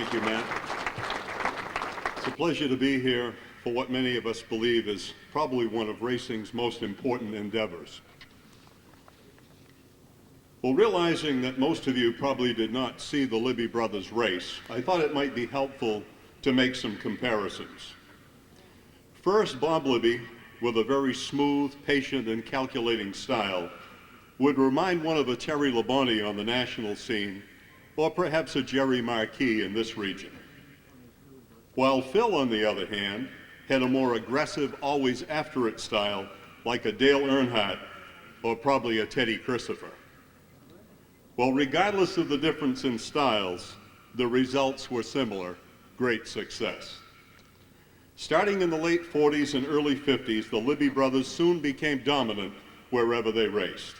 Thank you, Matt. It's a pleasure to be here for what many of us believe is probably one of racing's most important endeavors. Well, realizing that most of you probably did not see the Libby brothers race, I thought it might be helpful to make some comparisons. First, Bob Libby, with a very smooth, patient, and calculating style, would remind one of a Terry Labonte on the national scene, or perhaps a Jerry Marquis in this region. While Phil, on the other hand, had a more aggressive, always after it style, like a Dale Earnhardt, or probably a Teddy Christopher. Well, regardless of the difference in styles, the results were similar: great success. Starting in the late 40s and early 50s, the Libby brothers soon became dominant wherever they raced.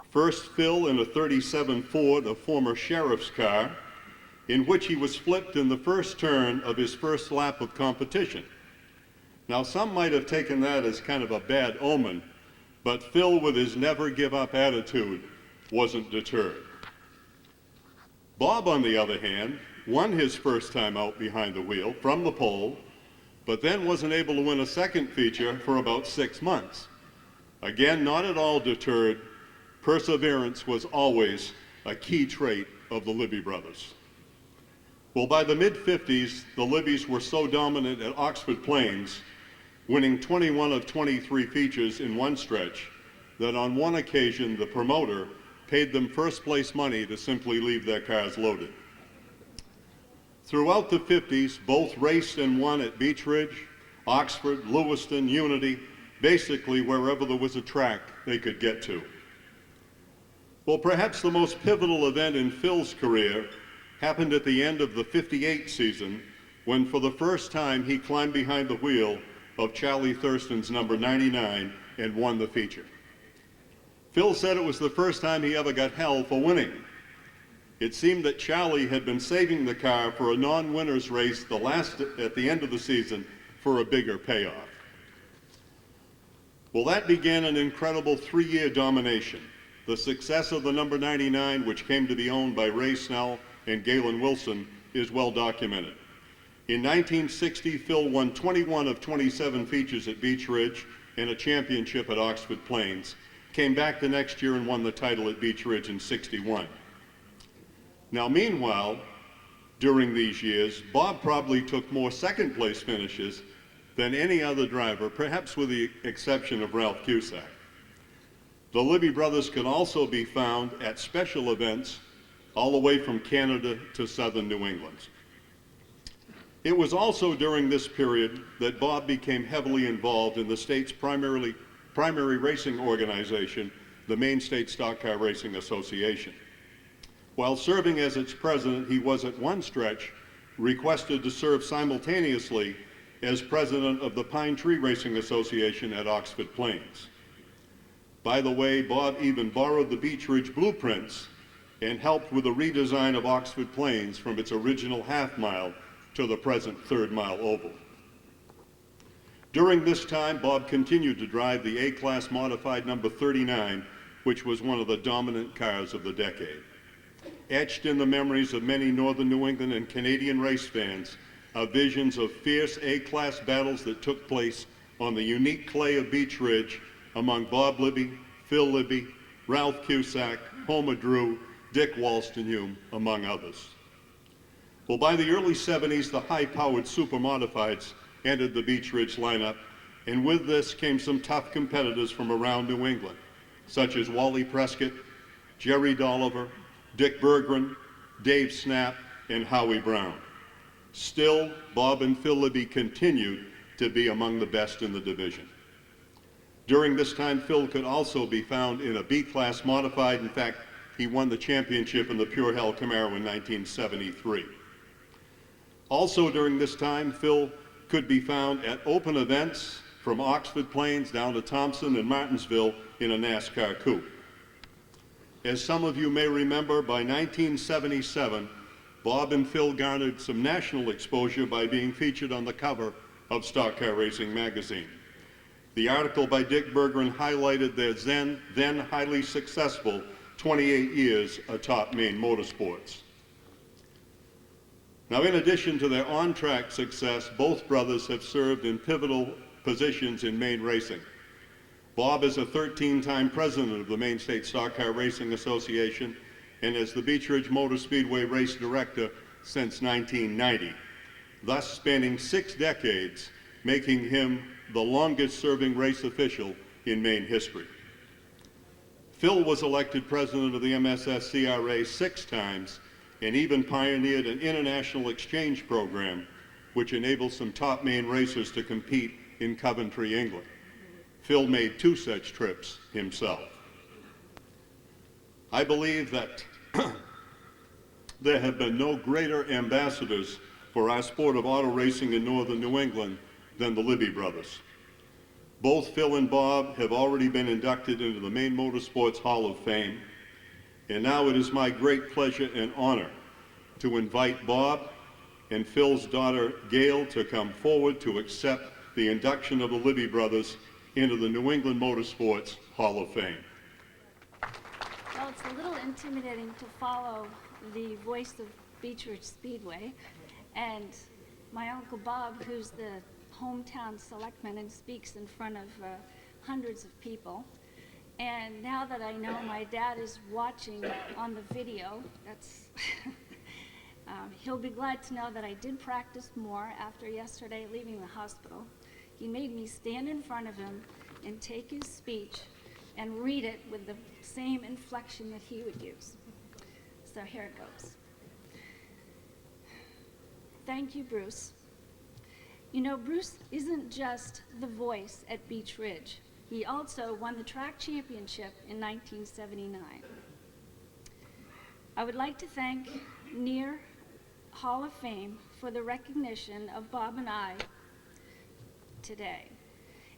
First, Phil in a 37 Ford, a former sheriff's car, in which he was flipped in the first turn of his first lap of competition. Now, some might have taken that as kind of a bad omen, but Phil, with his never give up attitude, wasn't deterred. Bob, on the other hand, won his first time out behind the wheel from the pole, but then wasn't able to win a second feature for about 6 months. Again, not at all deterred, perseverance was always a key trait of the Libby brothers. Well, by the mid-50s, the Libbys were so dominant at Oxford Plains, winning 21 of 23 features in one stretch, that on one occasion the promoter paid them first place money to simply leave their cars loaded. Throughout the 50s, both raced and won at Beech Ridge, Oxford, Lewiston, Unity, basically wherever there was a track they could get to. Well, perhaps the most pivotal event in Phil's career happened at the end of the 58 season, when for the first time he climbed behind the wheel of Charlie Thurston's number 99 and won the feature. Phil said it was the first time he ever got hell for winning. It seemed that Charlie had been saving the car for a non-winner's race at the end of the season for a bigger payoff. Well, that began an incredible 3-year domination. The success of the number 99, which came to be owned by Ray Snell and Galen Wilson, is well documented. In 1960, Phil won 21 of 27 features at Beech Ridge and a championship at Oxford Plains. Came back the next year and won the title at Beech Ridge in 61. Now, meanwhile, during these years, Bob probably took more second place finishes than any other driver, perhaps with the exception of Ralph Cusack. The Libby brothers could also be found at special events all the way from Canada to southern New England. It was also during this period that Bob became heavily involved in the state's primary racing organization, the Maine State Stock Car Racing Association. While serving as its president, he was at one stretch requested to serve simultaneously as president of the Pine Tree Racing Association at Oxford Plains. By the way, Bob even borrowed the Beech Ridge blueprints and helped with the redesign of Oxford Plains from its original half-mile to the present third-mile oval. During this time, Bob continued to drive the A-Class modified number 39, which was one of the dominant cars of the decade. Etched in the memories of many northern New England and Canadian race fans are visions of fierce A-Class battles that took place on the unique clay of Beech Ridge among Bob Libby, Phil Libby, Ralph Cusack, Homer Drew, Dick Wolstenholme, among others. Well, by the early 70s, the high-powered super modifieds entered the Beech Ridge lineup, and with this came some tough competitors from around New England, such as Wally Prescott, Jerry Dolliver, Dick Berggren, Dave Snap, and Howie Brown. Still, Bob and Phil Libby continued to be among the best in the division. During this time, Phil could also be found in a B-Class modified. In fact, he won the championship in the Pure Hell Camaro in 1973. Also during this time, Phil could be found at open events from Oxford Plains down to Thompson and Martinsville in a NASCAR coupe. As some of you may remember, by 1977, Bob and Phil garnered some national exposure by being featured on the cover of Stock Car Racing magazine. The article by Dick Berggren highlighted their then highly successful 28 years atop Maine motorsports. Now, in addition to their on-track success, both brothers have served in pivotal positions in Maine racing. Bob is a 13-time president of the Maine State Stock Car Racing Association and is the Beech Ridge Motor Speedway race director since 1990, thus spanning 6 decades, making him the longest-serving race official in Maine history. Phil was elected president of the MSSCRA 6 times and even pioneered an international exchange program which enables some top Maine racers to compete in Coventry, England. Phil made 2 such trips himself. I believe that there have been no greater ambassadors for our sport of auto racing in northern New England than the Libby brothers. Both Phil and Bob have already been inducted into the Maine Motorsports Hall of Fame, and now it is my great pleasure and honor to invite Bob and Phil's daughter Gail to come forward to accept the induction of the Libby brothers into the New England Motorsports Hall of Fame. Well, it's a little intimidating to follow the voice of Beech Ridge Speedway, and my Uncle Bob, who's the hometown selectman and speaks in front of hundreds of people. And now that I know my dad is watching on the video, that's he'll be glad to know that I did practice more after yesterday leaving the hospital. He made me stand in front of him and take his speech and read it with the same inflection that he would use. So here it goes. Thank you, Bruce. You know, Bruce isn't just the voice at Beech Ridge. He also won the track championship in 1979. I would like to thank Near Hall of Fame for the recognition of Bob and I today.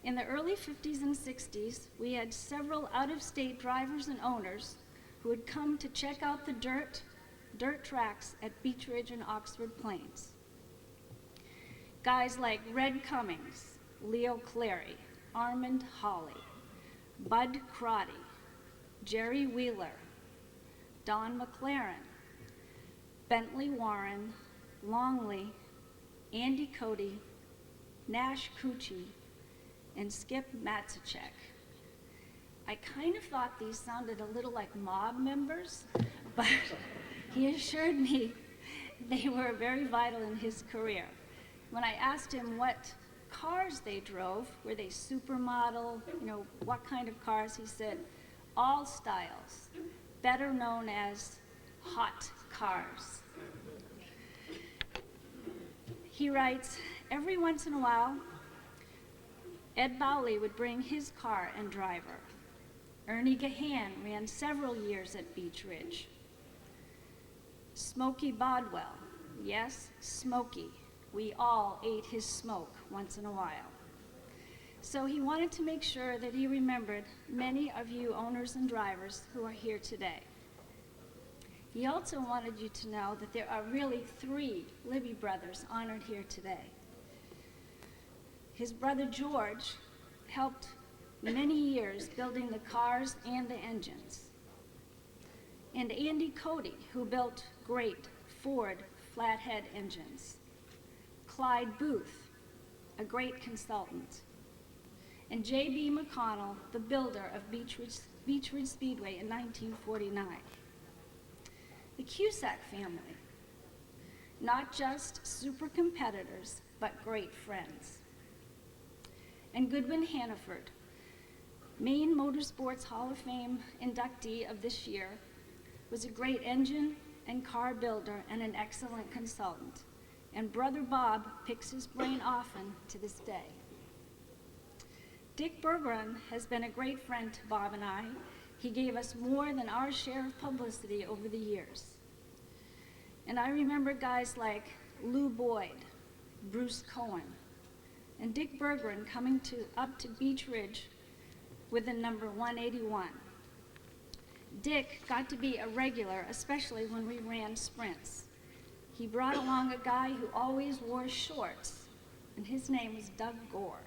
In the early 50s and 60s, we had several out-of-state drivers and owners who had come to check out the dirt tracks at Beech Ridge and Oxford Plains. Guys like Red Cummings, Leo Clary, Armand Hawley, Bud Crotty, Jerry Wheeler, Don McLaren, Bentley Warren, Longley, Andy Cody, Nash Cucci, and Skip Matzachek. I kind of thought these sounded a little like mob members, but he assured me they were very vital in his career. When I asked him what cars they drove, were they supermodel, you know, what kind of cars, he said, all styles, better known as hot cars. He writes, every once in a while, Ed Bowley would bring his car and driver. Ernie Gahan ran several years at Beech Ridge. Smokey Bodwell, yes, Smokey. We all ate his smoke once in a while. So he wanted to make sure that he remembered many of you owners and drivers who are here today. He also wanted you to know that there are really 3 Libby brothers honored here today. His brother George helped many years building the cars and the engines. And Andy Cody, who built great Ford flathead engines. Clyde Booth, a great consultant. And J.B. McConnell, the builder of Beech Ridge Speedway in 1949. The Cusack family, not just super competitors, but great friends. And Goodwin Hannaford, Maine Motorsports Hall of Fame inductee of this year, was a great engine and car builder and an excellent consultant. And Brother Bob picks his brain often to this day. Dick Bergeron has been a great friend to Bob and I. He gave us more than our share of publicity over the years. And I remember guys like Lou Boyd, Bruce Cohen, and Dick Bergeron coming up to Beech Ridge with the number 181. Dick got to be a regular, especially when we ran sprints. He brought along a guy who always wore shorts, and his name was Doug Gore.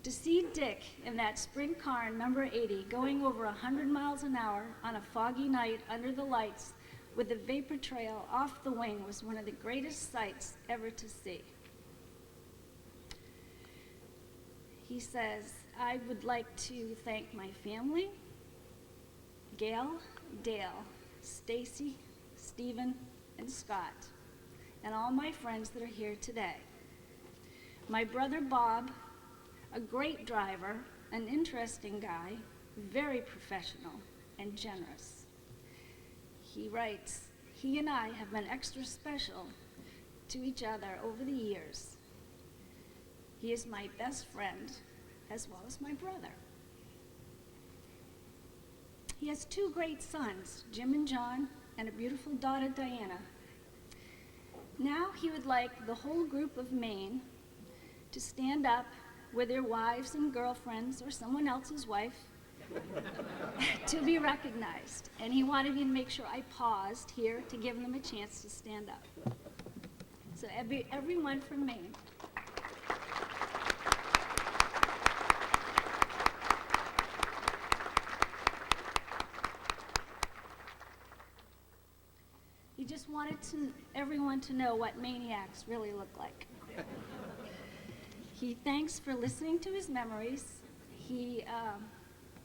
To see Dick in that sprint car number 80 going over 100 miles an hour on a foggy night under the lights with a vapor trail off the wing was one of the greatest sights ever to see. He says, I would like to thank my family, Gail, Dale, Stacy, Stephen, and Scott, and all my friends that are here today. My brother Bob, a great driver, an interesting guy, very professional and generous. He writes, he and I have been extra special to each other over the years. He is my best friend as well as my brother. He has 2 great sons, Jim and John, and a beautiful daughter, Diana. Now he would like the whole group of Maine to stand up with their wives and girlfriends or someone else's wife to be recognized. And he wanted me to make sure I paused here to give them a chance to stand up. So everyone from Maine. He just wanted everyone to know what maniacs really look like. He thanks for listening to his memories. He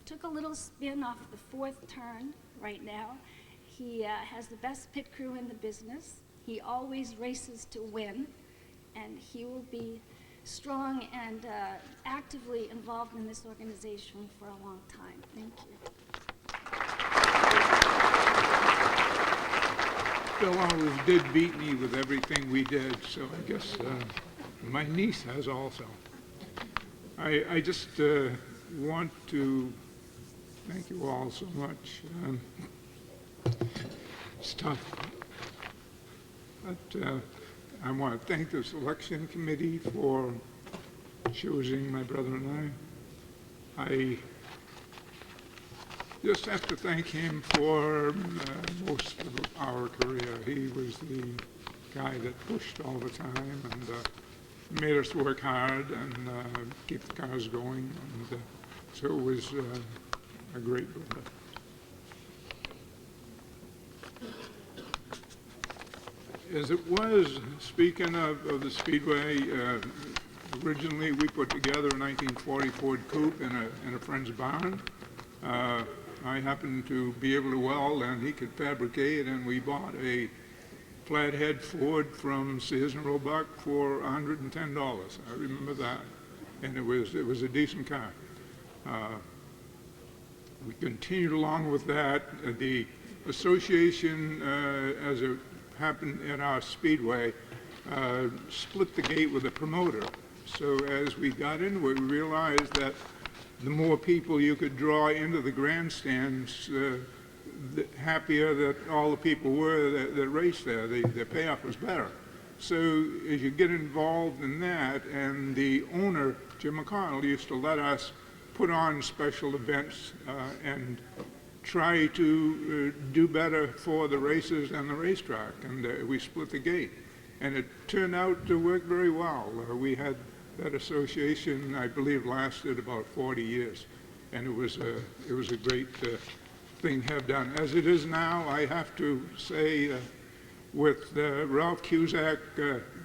took a little spin off the 4th turn right now. He has the best pit crew in the business. He always races to win, and he will be strong and actively involved in this organization for a long time. Thank you. Bill always did beat me with everything we did, so I guess my niece has also. I just want to thank you all so much. It's tough. But I want to thank the selection committee for choosing my brother and I just have to thank him for most of our career. He was the guy that pushed all the time and made us work hard and keep the cars going. And so it was a great brother. As it was, speaking of the Speedway, originally we put together a 1940 Ford Coupe in a friend's barn. I happened to be able to weld and he could fabricate, and we bought a flathead Ford from Sears and Roebuck for $110. I remember that, and it was a decent car. We continued along with that. The association, as it happened at our Speedway, split the gate with a promoter. So as we got into it, we realized that the more people you could draw into the grandstands, the happier that all the people were that raced there. The payoff was better. So as you get involved in that, and the owner, Jim McConnell, used to let us put on special events and try to do better for the races and the racetrack, and we split the gate. And it turned out to work very well. We had that association, I believe, lasted about 40 years, and it was a great thing to have done. As it is now, I have to say, with Ralph Cusack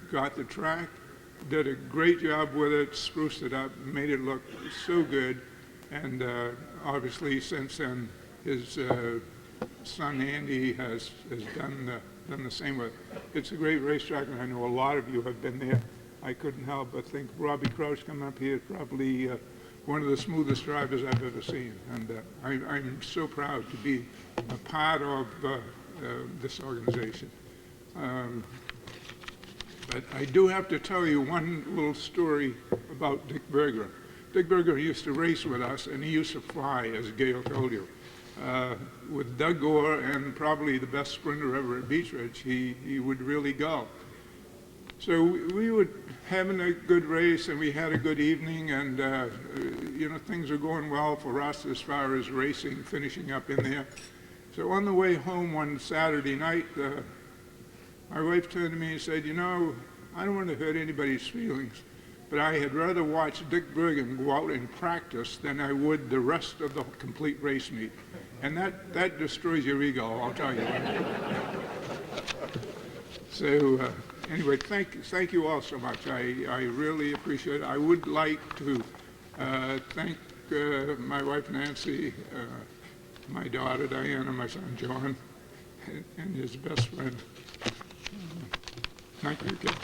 got the track, did a great job with it, spruced it up, made it look so good, and obviously since then his son Andy has done the same with it. It's a great racetrack, and I know a lot of you have been there. I couldn't help but think Robbie Crouch coming up here is probably one of the smoothest drivers I've ever seen. And I'm so proud to be a part of this organization. But I do have to tell you one little story about Dick Berger. Dick Berger used to race with us, and he used to fly, as Gail told you. With Doug Gore, and probably the best sprinter ever at Beech Ridge, he would really go. So we were having a good race, and we had a good evening, and things were going well for us as far as racing, finishing up in there. So on the way home one Saturday night, my wife turned to me and said, I don't want to hurt anybody's feelings, but I had rather watch Dick Bergen go out and practice than I would the rest of the complete race meet. And that destroys your ego, I'll tell you. So anyway, thank you all so much. I really appreciate it. I would like to thank my wife Nancy, my daughter Diana, my son John, and his best friend. Thank you again.